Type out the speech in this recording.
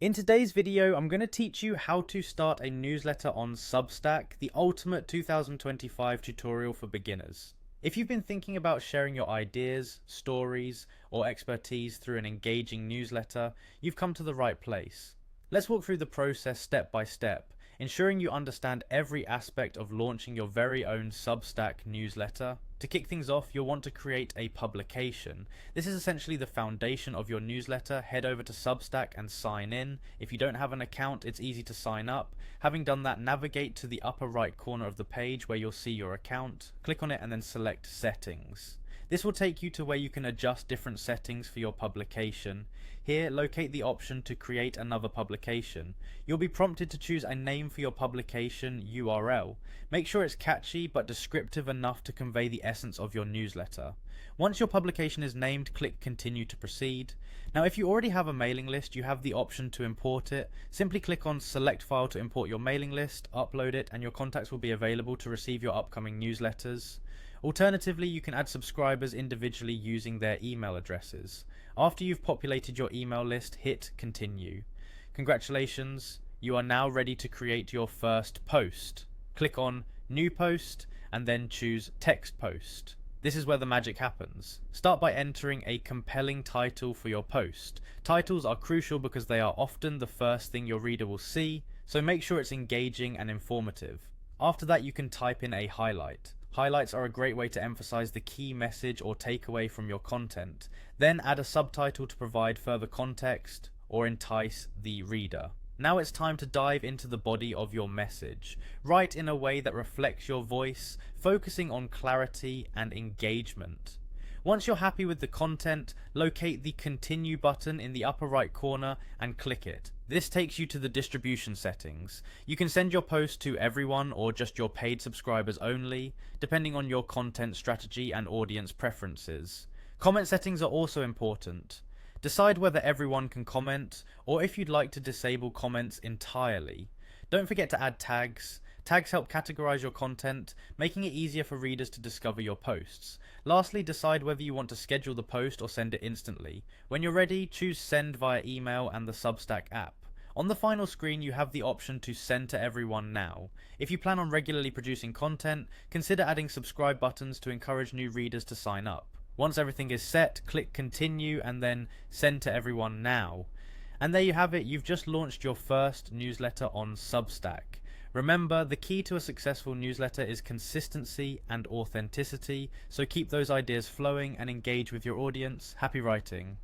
In today's video, I'm going to teach you how to start a newsletter on Substack, the ultimate 2025 tutorial for beginners. If you've been thinking about sharing your ideas, stories, or expertise through an engaging newsletter, you've come to the right place. Let's walk through the process step by step, ensuring you understand every aspect of launching your very own Substack newsletter. To kick things off, you'll want to create a publication. This is essentially the foundation of your newsletter. Head over to Substack and sign in. If you don't have an account, it's easy to sign up. Having done that, navigate to the upper right corner of the page where you'll see your account. Click on it and then select Settings. This will take you to where you can adjust different settings for your publication. Here, locate the option to create another publication. You'll be prompted to choose a name for your publication URL. Make sure it's catchy but descriptive enough to convey the essence of your newsletter. Once your publication is named, click Continue to proceed. Now, if you already have a mailing list, you have the option to import it. Simply click on Select File to import your mailing list, upload it, and your contacts will be available to receive your upcoming newsletters. Alternatively, you can add subscribers individually using their email addresses. After you've populated your email list, hit Continue. Congratulations, you are now ready to create your first post. Click on New Post and then choose Text Post. This is where the magic happens. Start by entering a compelling title for your post. Titles are crucial because they are often the first thing your reader will see, so make sure it's engaging and informative. After that, you can type in a highlight. Highlights are a great way to emphasize the key message or takeaway from your content. Then add a subtitle to provide further context or entice the reader. Now it's time to dive into the body of your message. Write in a way that reflects your voice, focusing on clarity and engagement. Once you're happy with the content, locate the Continue button in the upper right corner and click it. This takes you to the distribution settings. You can send your post to everyone or just your paid subscribers only, depending on your content strategy and audience preferences. Comment settings are also important. Decide whether everyone can comment, or if you'd like to disable comments entirely. Don't forget to add tags. Tags help categorize your content, making it easier for readers to discover your posts. Lastly, decide whether you want to schedule the post or send it instantly. When you're ready, choose Send via email and the Substack app. On the final screen, you have the option to send to everyone now. If you plan on regularly producing content, consider adding subscribe buttons to encourage new readers to sign up. Once everything is set, click Continue and then Send to everyone now. And there you have it, you've just launched your first newsletter on Substack. Remember, the key to a successful newsletter is consistency and authenticity, so keep those ideas flowing and engage with your audience. Happy writing.